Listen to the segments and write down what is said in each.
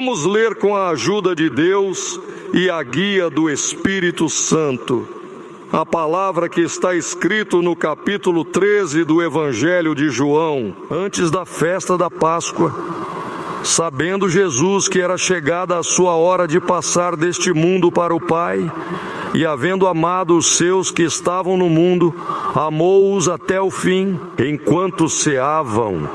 Vamos ler com a ajuda de Deus e a guia do Espírito Santo a palavra que está escrito no capítulo 13 do Evangelho de João, antes da festa da Páscoa. Sabendo Jesus que era chegada a sua hora de passar deste mundo para o Pai, e havendo amado os seus que estavam no mundo, amou-os até o fim. Enquanto ceavam,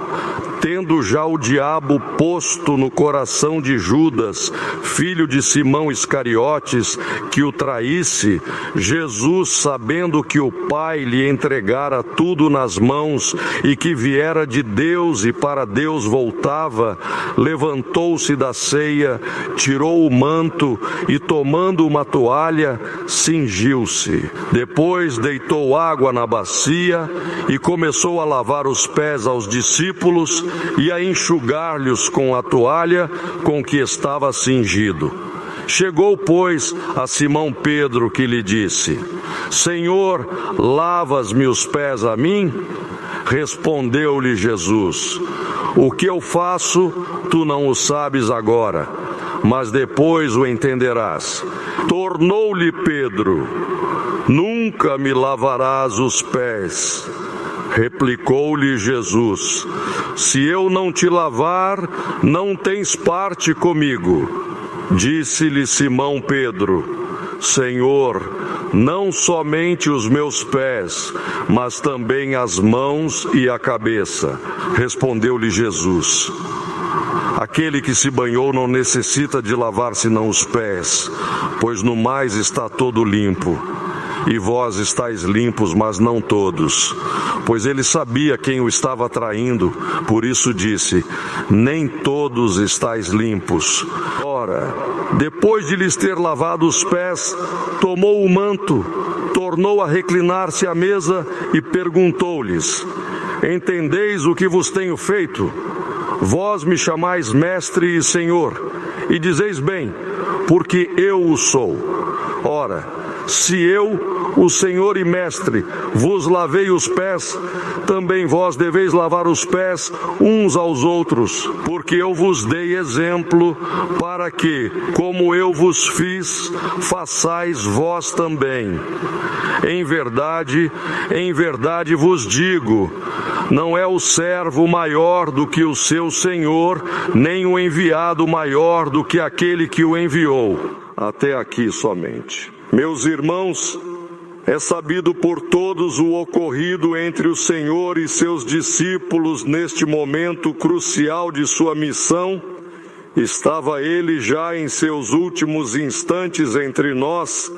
tendo já o diabo posto no coração de Judas, filho de Simão Iscariotes, que o traísse, Jesus, sabendo que o Pai lhe entregara tudo nas mãos e que viera de Deus e para Deus voltava, levantou-se da ceia, tirou o manto e, tomando uma toalha, cingiu-se. Depois deitou água na bacia e começou a lavar os pés aos discípulos e a enxugar-lhes com a toalha com que estava cingido. Chegou, pois, a Simão Pedro, que lhe disse: Senhor, lavas-me os pés a mim? Respondeu-lhe Jesus: O que eu faço, tu não o sabes agora, mas depois o entenderás. Tornou-lhe Pedro: Nunca me lavarás os pés. Replicou-lhe Jesus: Se eu não te lavar, não tens parte comigo. Disse-lhe Simão Pedro: Senhor, não somente os meus pés, mas também as mãos e a cabeça. Respondeu-lhe Jesus: Aquele que se banhou não necessita de lavar senão os pés, pois no mais está todo limpo. E vós estáis limpos, mas não todos. Pois ele sabia quem o estava traindo, por isso disse: Nem todos estáis limpos. Ora, depois de lhes ter lavado os pés, tomou o manto, tornou a reclinar-se à mesa e perguntou-lhes: Entendeis o que vos tenho feito? Vós me chamais mestre e senhor, e dizeis bem, porque eu o sou. Ora, se eu, o Senhor e Mestre, vos lavei os pés, também vós deveis lavar os pés uns aos outros, porque eu vos dei exemplo para que, como eu vos fiz, façais vós também. Em verdade vos digo, não é o servo maior do que o seu Senhor, nem o enviado maior do que aquele que o enviou. Até aqui somente. Meus irmãos, é sabido por todos o ocorrido entre o Senhor e seus discípulos neste momento crucial de sua missão. Estava ele já em seus últimos instantes entre nós,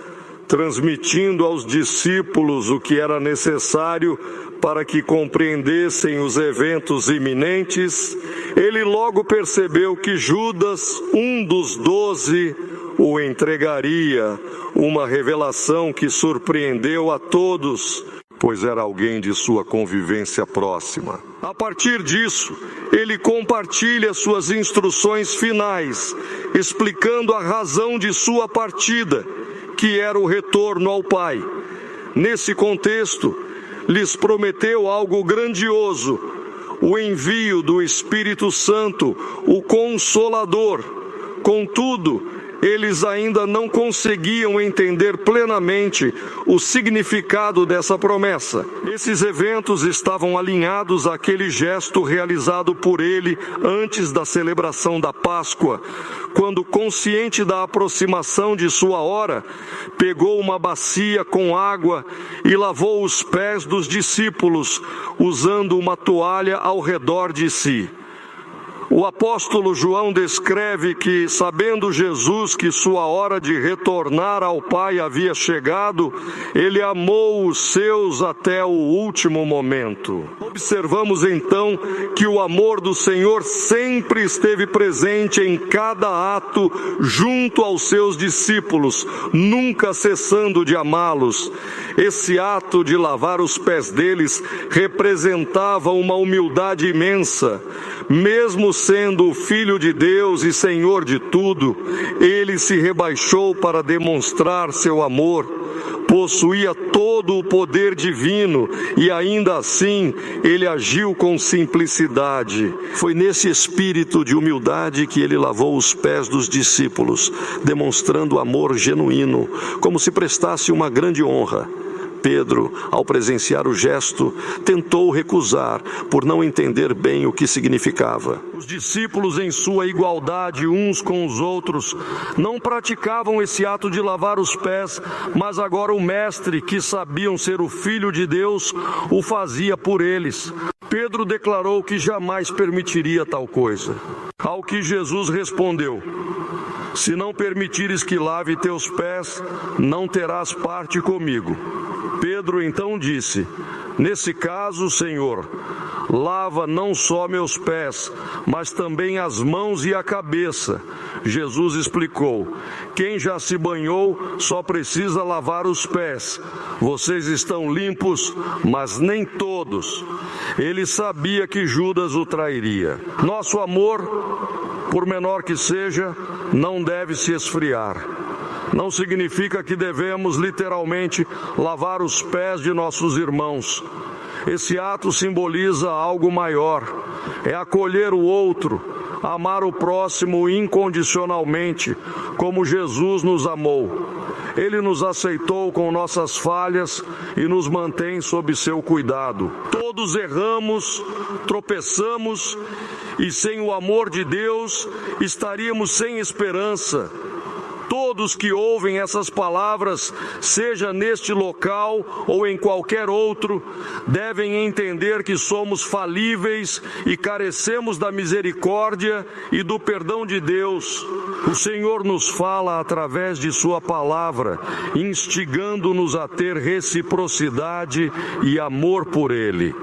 transmitindo aos discípulos o que era necessário para que compreendessem os eventos iminentes. Ele logo percebeu que Judas, um dos 12, o entregaria, uma revelação que surpreendeu a todos, pois era alguém de sua convivência próxima. A partir disso, ele compartilha suas instruções finais, explicando a razão de sua partida, que era o retorno ao Pai. Nesse contexto, lhes prometeu algo grandioso: o envio do Espírito Santo, o Consolador. Contudo, eles ainda não conseguiam entender plenamente o significado dessa promessa. Esses eventos estavam alinhados àquele gesto realizado por ele antes da celebração da Páscoa, quando, consciente da aproximação de sua hora, pegou uma bacia com água e lavou os pés dos discípulos, usando uma toalha ao redor de si. O apóstolo João descreve que, sabendo Jesus que sua hora de retornar ao Pai havia chegado, ele amou os seus até o último momento. Observamos então que o amor do Senhor sempre esteve presente em cada ato junto aos seus discípulos, nunca cessando de amá-los. Esse ato de lavar os pés deles representava uma humildade imensa. Mesmo sendo o Filho de Deus e Senhor de tudo, ele se rebaixou para demonstrar seu amor. Possuía todo o poder divino e ainda assim ele agiu com simplicidade. Foi nesse espírito de humildade que ele lavou os pés dos discípulos, demonstrando amor genuíno, como se prestasse uma grande honra. Pedro, ao presenciar o gesto, tentou recusar, por não entender bem o que significava. Os discípulos, em sua igualdade uns com os outros, não praticavam esse ato de lavar os pés, mas agora o Mestre, que sabiam ser o Filho de Deus, o fazia por eles. Pedro declarou que jamais permitiria tal coisa. Ao que Jesus respondeu: se não permitires que lave teus pés, não terás parte comigo. Pedro então disse: nesse caso, Senhor, lava não só meus pés, mas também as mãos e a cabeça. Jesus explicou: quem já se banhou só precisa lavar os pés. Vocês estão limpos, mas nem todos. Ele sabia que Judas o trairia. Nosso amor, por menor que seja, não deve se esfriar. Não significa que devemos literalmente lavar os pés de nossos irmãos. Esse ato simboliza algo maior. É acolher o outro, amar o próximo incondicionalmente, como Jesus nos amou. Ele nos aceitou com nossas falhas e nos mantém sob seu cuidado. Todos erramos, tropeçamos e sem o amor de Deus estaríamos sem esperança. Todos que ouvem essas palavras, seja neste local ou em qualquer outro, devem entender que somos falíveis e carecemos da misericórdia e do perdão de Deus. O Senhor nos fala através de sua palavra, instigando-nos a ter reciprocidade e amor por Ele.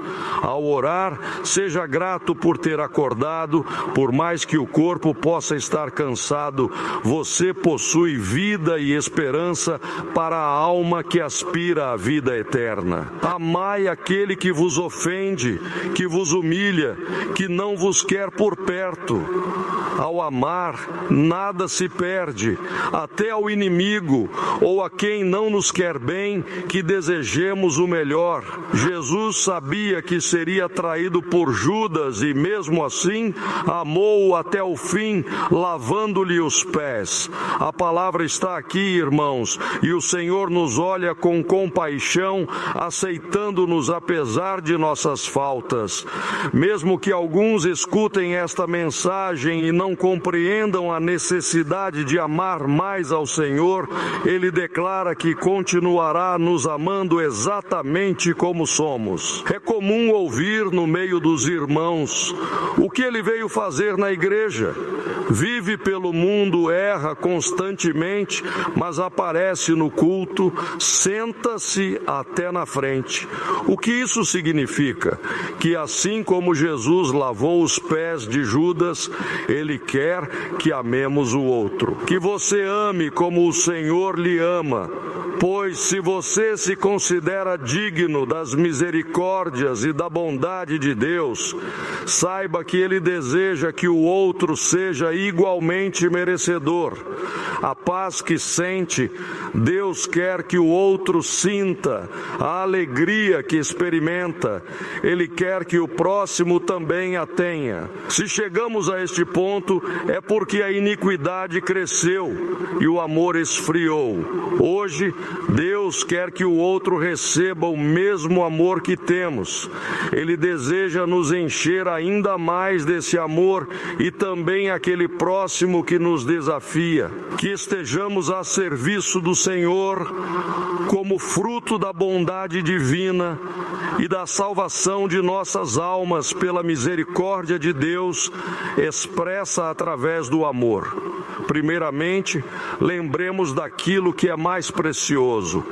Ao orar, seja grato por ter acordado, por mais que o corpo possa estar cansado, você possui vida e esperança para a alma que aspira à vida eterna. Amai aquele que vos ofende, que vos humilha, que não vos quer por perto. Ao amar, nada se perde, até ao inimigo ou a quem não nos quer bem, que desejemos o melhor. Jesus sabia que seria traído por Judas e, mesmo assim, amou-o até o fim, lavando-lhe os pés. A palavra está aqui, irmãos, e o Senhor nos olha com compaixão, aceitando-nos apesar de nossas faltas. Mesmo que alguns escutem esta mensagem e não compreendam a necessidade de amar mais ao Senhor, Ele declara que continuará nos amando exatamente como somos. É comum ouvir no meio dos irmãos: o que ele veio fazer na igreja? Vive pelo mundo, erra constantemente, mas aparece no culto, senta-se até na frente. O que isso significa? Que assim como Jesus lavou os pés de Judas, Ele quer que amemos o outro. Que você ame como o Senhor lhe ama. Pois se você se considera digno das misericórdias e da bondade de Deus, saiba que Ele deseja que o outro seja igualmente merecedor. A paz que sente, Deus quer que o outro sinta. A alegria que experimenta, Ele quer que o próximo também a tenha. Se chegamos a este ponto, é porque a iniquidade cresceu e o amor esfriou. Hoje, Deus quer que o outro receba o mesmo amor que temos. Ele deseja nos encher ainda mais desse amor e também aquele próximo que nos desafia. Que estejamos a serviço do Senhor como fruto da bondade divina e da salvação de nossas almas pela misericórdia de Deus, expressa através do amor. Primeiramente, lembremos daquilo que é mais precioso: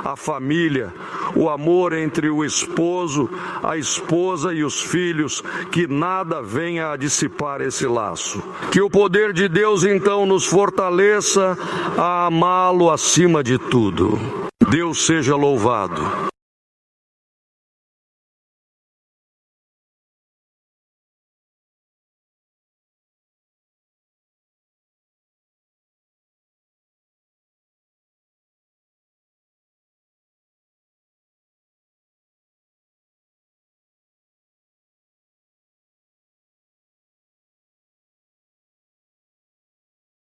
a família, o amor entre o esposo, a esposa e os filhos, que nada venha a dissipar esse laço. Que o poder de Deus então nos fortaleça a amá-lo acima de tudo. Deus seja louvado.